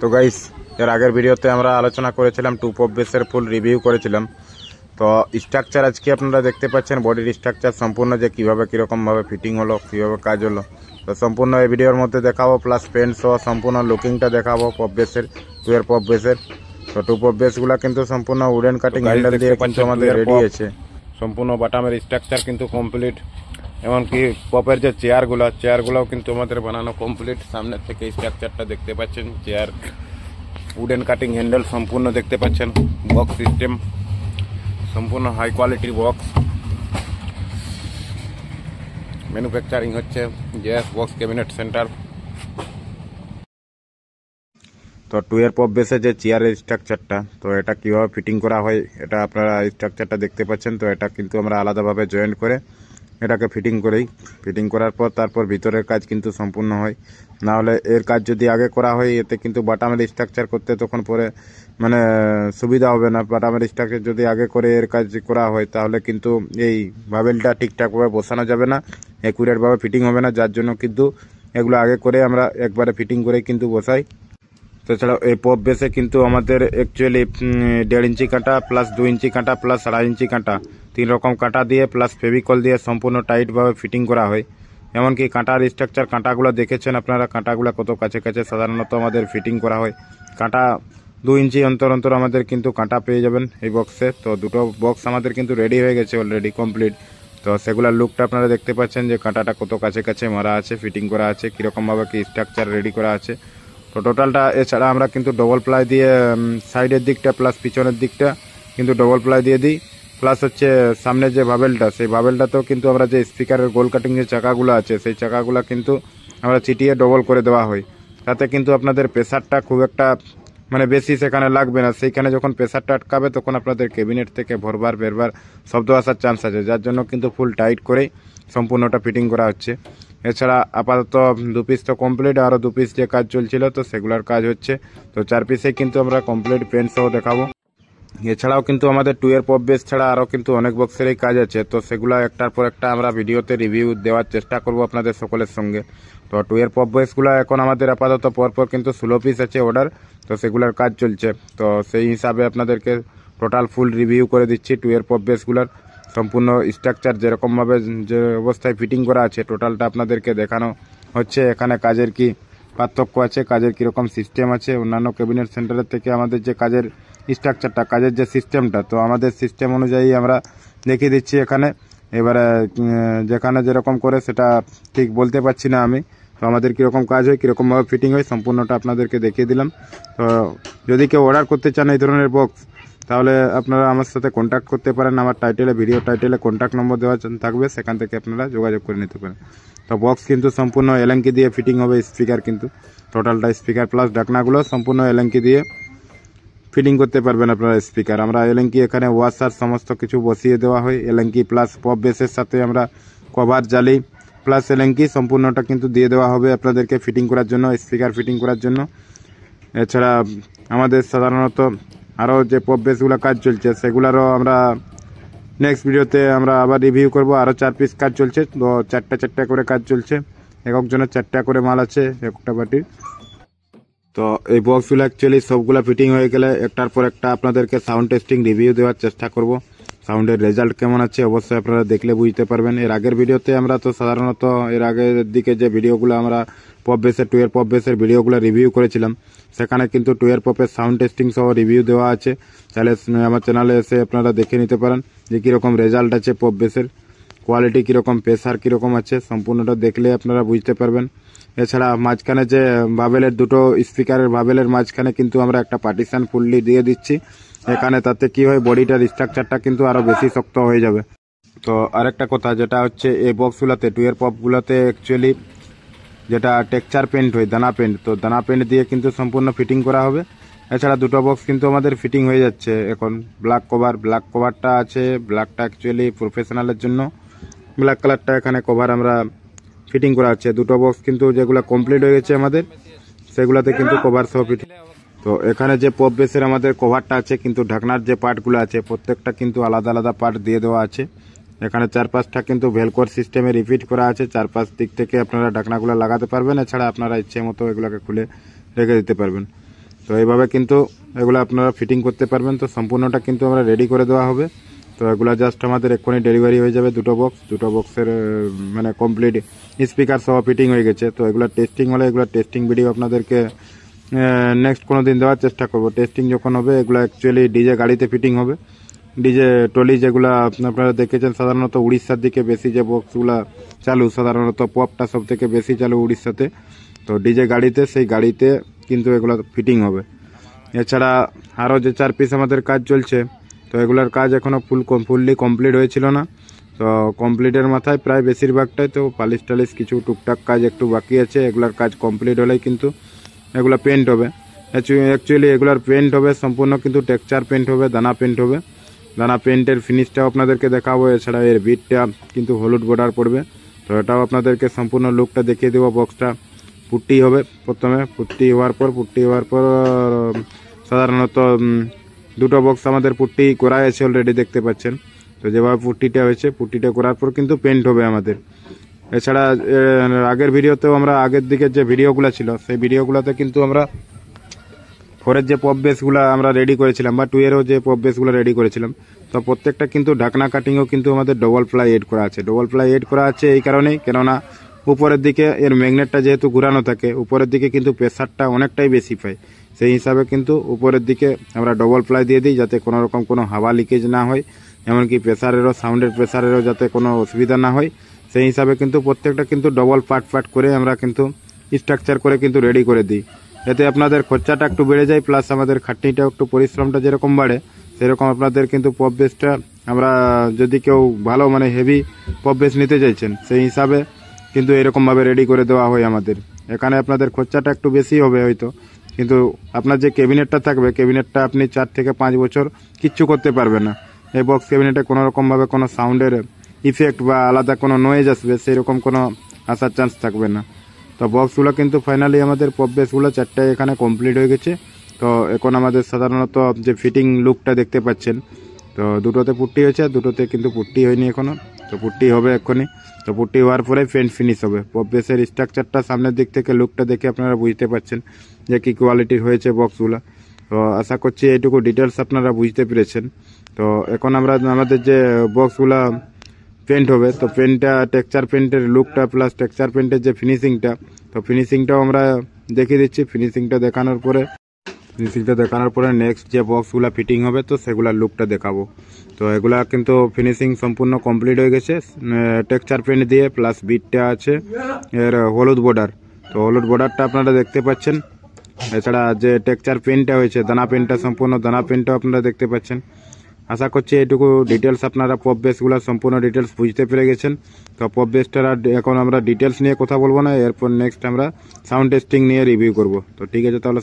তো গাইস, এর আগের ভিডিওতে আমরা আলোচনা করেছিলাম টু পপ বেসের ফুল রিভিউ করেছিলাম। তো স্ট্রাকচার আজকে আপনারা দেখতে পাচ্ছেন, বডির স্ট্রাকচার সম্পূর্ণ যে কীভাবে কীরকমভাবে ফিটিং হলো, কীভাবে কাজ হলো, তো সম্পূর্ণ এই ভিডিওর মধ্যে দেখাবো। প্লাস পেন্ট সহ সম্পূর্ণ লুকিংটা দেখাবো পপ বেসের, টু এর পপ বেসের। তো টু পপ বেসগুলো কিন্তু সম্পূর্ণ উডেন কাটিং হ্যান্ডেল দিয়ে কিন্তু আমাদের রেডি আছে। সম্পূর্ণ বাটামের স্ট্রাকচার কিন্তু কমপ্লিট, এমনকি পপের যে চেয়ারগুলোও কিন্তু আমাদের বানানো কমপ্লিট। সামনের থেকে স্ট্রাকচারটা দেখতে পাচ্ছেন, চেয়ার উডেন কাটিং হ্যান্ডেল সম্পূর্ণ দেখতে পাচ্ছেন। বক্স সিস্টেম সম্পূর্ণ হাই কোয়ালিটির বক্স, ম্যানুফ্যাকচারিং হচ্ছে জেএস বক্স ক্যাবিনেট সেন্টার। তো টু এর পপ বেসে যে চেয়ারের স্ট্রাকচারটা, তো এটা কীভাবে ফিটিং করা হয়, এটা আপনারা স্ট্রাকচারটা দেখতে পাচ্ছেন। তো এটা কিন্তু আমরা আলাদাভাবে জয়েন্ট করে এটাকে ফিটিং করার পর তারপর ভিতরের কাজ কিন্তু সম্পূর্ণ হয়। নাহলে এর কাজ যদি আগে করা হয়, এতে কিন্তু বাটামের স্ট্রাকচার করতে তখন পরে মানে সুবিধা হবে না। বাটামের স্ট্রাকচার যদি আগে করে এর কাজ করা হয়, তাহলে কিন্তু এই ভাবেলটা ঠিকঠাকভাবে বসানো যাবে না, অ্যাকুরেটভাবে ফিটিং হবে না। যার জন্য কিন্তু এগুলো আগে করে আমরা একবারে ফিটিং করে কিন্তু বসাই। তাছাড়াও এই পপ বেসে কিন্তু আমাদের অ্যাকচুয়ালি 1.5 ইঞ্চি কাঁটা প্লাস 2 ইঞ্চি কাঁটা প্লাস 2.5 ইঞ্চি কাঁটা, 3 রকম কাঁটা দিয়ে প্লাস ফেভিকল দিয়ে সম্পূর্ণ টাইটভাবে ফিটিং করা হয়। এমনকি কাঁটার স্ট্রাকচার, কাঁটাগুলো দেখেছেন আপনারা, কাঁটাগুলো কত কাছে কাছে সাধারণত আমাদের ফিটিং করা হয়। কাঁটা 2 ইঞ্চি অন্তর অন্তর আমাদের কিন্তু কাঁটা পেয়ে যাবেন এই বক্সে। তো দুটো বক্স আমাদের কিন্তু রেডি হয়ে গেছে অলরেডি কমপ্লিট। তো সেগুলোর লুকটা আপনারা দেখতে পাচ্ছেন যে কাঁটাটা কত কাছে কাছে মারা আছে, ফিটিং করা আছে, কীরকমভাবে কি স্ট্রাকচার রেডি করা আছে। তো টোটালটা এছাড়া আমরা কিন্তু ডবল প্লাই দিয়ে সাইডের দিকটা প্লাস পিছনের দিকটা কিন্তু ডবল প্লাই দিয়ে দিই। প্লাস হচ্ছে সামনে যে ভাবেলটা, সেই ভাবেলটাতেও কিন্তু আমরা যে স্পিকারের গোল কাটিং যে চাকাগুলো আছে, সেই চাকাগুলো কিন্তু আমরা চিটিয়ে ডবল করে দেওয়া হয়। তাতে কিন্তু আপনাদের প্রেসারটা খুব একটা মানে বেশি সেখানে লাগবে না। সেইখানে যখন প্রেসারটা আটকাবে, তখন আপনাদের ক্যাবিনেট থেকে ভরবার বেরবার শব্দ আসার চান্স আছে। যার জন্য কিন্তু ফুল টাইট করেই সম্পূর্ণটা ফিটিং করা হচ্ছে। এছাড়া আপাতত 2 পিস তো কমপ্লিট, আরও 2 পিস যে কাজ চলছিল, তো সেগুলোর কাজ হচ্ছে। তো 4 পিসে কিন্তু আমরা কমপ্লিট পেন্ট সহ দেখাবো। এছাড়াও কিন্তু আমাদের টু এর পপ বেস ছাড়া আরও কিন্তু অনেক বক্সেরই কাজ আছে। তো সেগুলো একটার পর একটা আমরা ভিডিওতে রিভিউ দেওয়ার চেষ্টা করব আপনাদের সকলের সঙ্গে। তো টু এর পপ বেসগুলো এখন আমাদের আপাতত পরপর কিন্তু 16 পিস আছে অর্ডার, তো সেগুলোর কাজ চলছে। তো সেই হিসাবে আপনাদেরকে টোটাল ফুল রিভিউ করে দিচ্ছি টু এর পপ বেসগুলোর সম্পূর্ণ স্ট্রাকচার যেরকমভাবে যে অবস্থায় ফিটিং করা আছে, টোটালটা আপনাদেরকে দেখানো হচ্ছে। এখানে কাজের কি পার্থক্য আছে, কাজের কীরকম সিস্টেম আছে অন্যান্য ক্যাবিনেট সেন্টারের থেকে, আমাদের যে কাজের স্ট্রাকচারটা, কাজের যে সিস্টেমটা, তো আমাদের সিস্টেম অনুযায়ী আমরা দেখিয়ে দিচ্ছি এখানে। এবারে যেখানে যেরকম করে সেটা ঠিক বলতে পারছি না আমি। তো আমাদের কীরকম কাজ হয়, কীরকমভাবে ফিটিং হয়, সম্পূর্ণটা আপনাদেরকে দেখিয়ে দিলাম। তো যদি কেউ অর্ডার করতে চান এই ধরনের বক্স, তাহলে আপনারা আমার সাথে কন্ট্যাক্ট করতে পারেন। আমার ভিডিও টাইটেলে কন্ট্যাক্ট নম্বর দেওয়া থাকবে, সেখান থেকে আপনারা যোগাযোগ করে নিতে পারেন। তো বক্স কিন্তু সম্পূর্ণ এলএনকি দিয়ে ফিটিং হবে। স্পিকার কিন্তু টোটালটা স্পিকার প্লাস ঢাকনাগুলো সম্পূর্ণ এলএনকি দিয়ে ফিটিং করতে পারবেন আপনারা স্পিকার। আমরা এলএনকি এখানে ওয়াশার সমস্ত কিছু বসিয়ে দেওয়া হয়। এলএনকি প্লাস পপ বেসের সাথে আমরা কভার জালি প্লাস এলএনকি সম্পূর্ণটা কিন্তু দিয়ে দেওয়া হবে আপনাদেরকে ফিটিং করার জন্য, স্পিকার ফিটিং করার জন্য। এছাড়া আমাদের সাধারণত আরও যে পপ বেসগুলো কাজ চলছে, সেগুলোরও আমরা নেক্সট ভিডিওতে আমরা আবার রিভিউ করব। আরও 4 পিস কাজ চলছে, তো 4টা করে কাজ চলছে। একজনের 4টা করে মাল আছে একটা পার্টির। তো এই বক্সগুলো অ্যাকচুয়ালি সবগুলো ফিটিং হয়ে গেলে একটার পর একটা আপনাদেরকে সাউন্ড টেস্টিং রিভিউ দেওয়ার চেষ্টা করব। সাউন্ডের রেজাল্ট কেমন আছে অবশ্যই আপনারা দেখলে বুঝতে পারবেন। এর আগের ভিডিওতে আমরা তো সাধারণত এর আগের দিকে যে ভিডিওগুলো আমরা পপ বেসের টু এর পপ বেসের ভিডিওগুলো রিভিউ করেছিলাম, সেখানে কিন্তু টু এর পপের সাউন্ড টেস্টিং সহ রিভিউ দেওয়া আছে। তাহলে আমার চ্যানেলে এসে আপনারা দেখে নিতে পারেন যে কীরকম রেজাল্ট আছে, পপ বেসের কোয়ালিটি কীরকম, প্রেসার কীরকম আছে, সম্পূর্ণটা দেখলে আপনারা বুঝতে পারবেন। এছাড়া মাঝখানে যে বাবেলের দুটো স্পিকারের বাবেলের মাঝখানে কিন্তু আমরা একটা পার্টিশন ফুললি দিয়ে দিচ্ছি এখানে। তাতে কি হয়, বডিটার স্ট্রাকচারটা কিন্তু আরও বেশি শক্ত হয়ে যাবে। তো আরেকটা কথা যেটা হচ্ছে, এই বক্সগুলোতে টু এর পপগুলোতে অ্যাকচুয়ালি যেটা টেক্সচার পেন্ট হয়, দানা পেন্ট, তো দানা পেন্ট দিয়ে কিন্তু সম্পূর্ণ ফিটিং করা হবে। এছাড়া দুটো বক্স কিন্তু আমাদের ফিটিং হয়ে যাচ্ছে এখন। ব্ল্যাক কভারটা আছে, ব্ল্যাকটা অ্যাকচুয়ালি প্রফেশনালের জন্য, ব্ল্যাক কালারটা এখানে কভার আমরা ফিটিং করা হচ্ছে। দুটো বক্স কিন্তু যেগুলো কমপ্লিট হয়ে গেছে আমাদের, সেগুলোতে কিন্তু কভার সহ ফিটিং। তো এখানে যে পপ বেসের আমাদের কভারটা আছে, কিন্তু ঢাকনার যে পার্টগুলো আছে প্রত্যেকটা কিন্তু আলাদা আলাদা পার্ট দিয়ে দেওয়া আছে। এখানে 4-5টা কিন্তু ভেলকোর সিস্টেমে রিপিট করা আছে। 4-5 দিক থেকে আপনারা ঢাকনাগুলো লাগাতে পারবেন। এছাড়া আপনারা ইচ্ছে মতো এগুলোকে খুলে রেখে দিতে পারবেন। তো এইভাবে কিন্তু এগুলো আপনারা ফিটিং করতে পারবেন। তো সম্পূর্ণটা কিন্তু আমরা রেডি করে দেওয়া হবে। তো এগুলো জাস্ট আমাদের এক্ষুনি ডেলিভারি হয়ে যাবে। দুটো বক্সের মানে কমপ্লিট স্পিকার সহ ফিটিং হয়ে গেছে। তো এগুলো টেস্টিং হলে এগুলো টেস্টিং ভিডিও আপনাদেরকে নেক্সট কোনো দিন দেওয়ার চেষ্টা করব। টেস্টিং যখন হবে এগুলো অ্যাকচুয়ালি ডিজে গাড়িতে ফিটিং হবে। ডিজে টলি যেগুলো আপনারা দেখেছেন সাধারণত উড়িষ্যার দিকে বেশি যে বক্সগুলো চালু, সাধারণত পপটা সব থেকে বেশি চালু উড়িষ্যাতে। তো ডিজে গাড়িতে সেই গাড়িতে কিন্তু এগুলো ফিটিং হবে। এছাড়া আরও যে 4 পিস আমাদের কাজ চলছে, তো এগুলোর কাজ এখনও ফুললি কমপ্লিট হয়েছিল না। তো কমপ্লিটের মাথায় প্রায় বেশিরভাগটাই তো পালিশ টালিশ কিছু টুকটাক কাজ একটু বাকি আছে। এগুলার কাজ কমপ্লিট হলেই কিন্তু এগুলো পেন্ট হবে। অ্যাকচুয়ালি এগুলার পেন্ট হবে সম্পূর্ণ কিন্তু টেক্সচার পেন্ট হবে, দানা পেন্ট হবে। দানা পেন্টের ফিনিশটাও আপনাদেরকে দেখাবো। এছাড়া এর বিটটা কিন্তু হলুদ বর্ডার পড়বে। তো এটাও আপনাদেরকে সম্পূর্ণ লুকটা দেখিয়ে দেবো। বক্সটা পুট্টি হবে প্রথমে, পুট্টি হওয়ার পর সাধারণত দুটো বক্স আমাদের পুট্টি করা আছে অলরেডি দেখতে পাচ্ছেন। তো যেভাবে পুট্টিটা হয়েছে, পুট্টিটা করার পর কিন্তু পেন্ট হবে আমাদের। এছাড়া আগের ভিডিওতেও আমরা আগের দিকের যে ভিডিওগুলো ছিল সেই ভিডিওগুলোতে কিন্তু আমরা 4-এর যে পপ বেসগুলো আমরা রেডি করেছিলাম বা 2-এরও যে পপ বেসগুলো রেডি করেছিলাম, তো প্রত্যেকটা কিন্তু ঢাকনা কাটিংও কিন্তু আমাদের ডবল ফ্লাই এড করা আছে। ডবল ফ্লাই এড করা আছে এই কারণেই, কেননা উপরের দিকে এর ম্যাগনেটটা যেহেতু ঘুরানো থাকে, উপরের দিকে কিন্তু প্রেসারটা অনেকটাই বেশি পায়। সেই হিসাবে কিন্তু উপরের দিকে আমরা ডবল ফ্লাই দিয়ে দিই, যাতে কোনো রকম কোনো হাওয়া লিকেজ না হয়, এমনকি প্রেসারেরও সাউন্ডের প্রেসারেরও যাতে কোনো অসুবিধা না হয়। সেই হিসাবে কিন্তু প্রত্যেকটা কিন্তু ডবল পার্ট করে আমরা কিন্তু স্ট্রাকচার করে কিন্তু রেডি করে দিই। এতে আপনাদের খরচাটা একটু বেড়ে যায়, প্লাস আমাদের খাটনিটাও একটু পরিশ্রমটা যেরকম বাড়ে সেরকম আপনাদের কিন্তু পপ বেসটা আমরা যদি কেউ ভালো মানে হেভি পপ বেস নিতে চাইছেন সেই হিসাবে কিন্তু এরকমভাবে রেডি করে দেওয়া হয় আমাদের। এখানে আপনাদের খরচাটা একটু বেশি হবে হয়তো, কিন্তু আপনার যে ক্যাবিনেটটা থাকবে, ক্যাবিনেটটা আপনি 4 থেকে 5 বছর কিচ্ছু করতে পারবেন না। এই বক্স ক্যাবিনেটে কোনো রকমভাবে কোনো সাউন্ডের ইফেক্ট বা আলাদা কোনো নয়েজ আসবে সেরকম কোনো আসার চান্স থাকবে না। তো বক্সগুলো কিন্তু ফাইনালি আমাদের পপ বেসগুলো 4টাই এখানে কমপ্লিট হয়ে গেছে। তো এখন আমাদের সাধারণত যে ফিটিং লুকটা দেখতে পাচ্ছেন, তো দুটোতে পুট্টি হয়েছে, দুটোতে কিন্তু পুট্টি হয়নি এখনও। তো পুট্টি হবে এক্ষুনি। তো পুট্টি হওয়ার পরে পেন্ট ফিনিশ হবে। পপ বেসের স্ট্রাকচারটা সামনের দিক থেকে লুকটা দেখে আপনারা বুঝতে পারছেন যে কী কোয়ালিটির হয়েছে বক্সগুলো। তো আশা করছি এইটুকু ডিটেলস আপনারা বুঝতে পেরেছেন। তো এখন আমরা আমাদের যে বক্সগুলো পেন্ট হবে, তো পেন্টটা টেক্সচার পেন্টের লুকটা প্লাস টেক্সচার পেন্টের যে ফিনিশিংটা, তো ফিনিশিংটাও আমরা দেখিয়ে দিচ্ছি। ফিনিশিংটা দেখানোর পরে নেক্সট যে বক্সগুলো ফিটিং হবে তো সেগুলোর লুকটা দেখাবো। তো এগুলা কিন্তু ফিনিশিং সম্পূর্ণ কমপ্লিট হয়ে গেছে টেক্সচার পেন্ট দিয়ে, প্লাস বিটটা আছে এর হলুদ বর্ডার। তো হলুদ বর্ডারটা আপনারা দেখতে পাচ্ছেন। এছাড়া যে টেক্সচার পেন্টটা হয়েছে দানা পেন্টটা, সম্পূর্ণ দানা পেন্টটাও আপনারা দেখতে পাচ্ছেন। আশা করছি এইটুকু ডিটেলস আপনারা পপ বেসগুলো সম্পূর্ণ ডিটেলস বুঝতে পেরে গেছেন। তো পপ বেসটার এখন আমরা ডিটেলস নিয়ে কথা বলবো না, এরপর নেক্সট আমরা সাউন্ড টেস্টিং নিয়ে রিভিউ করব। তো ঠিক আছে তাহলে।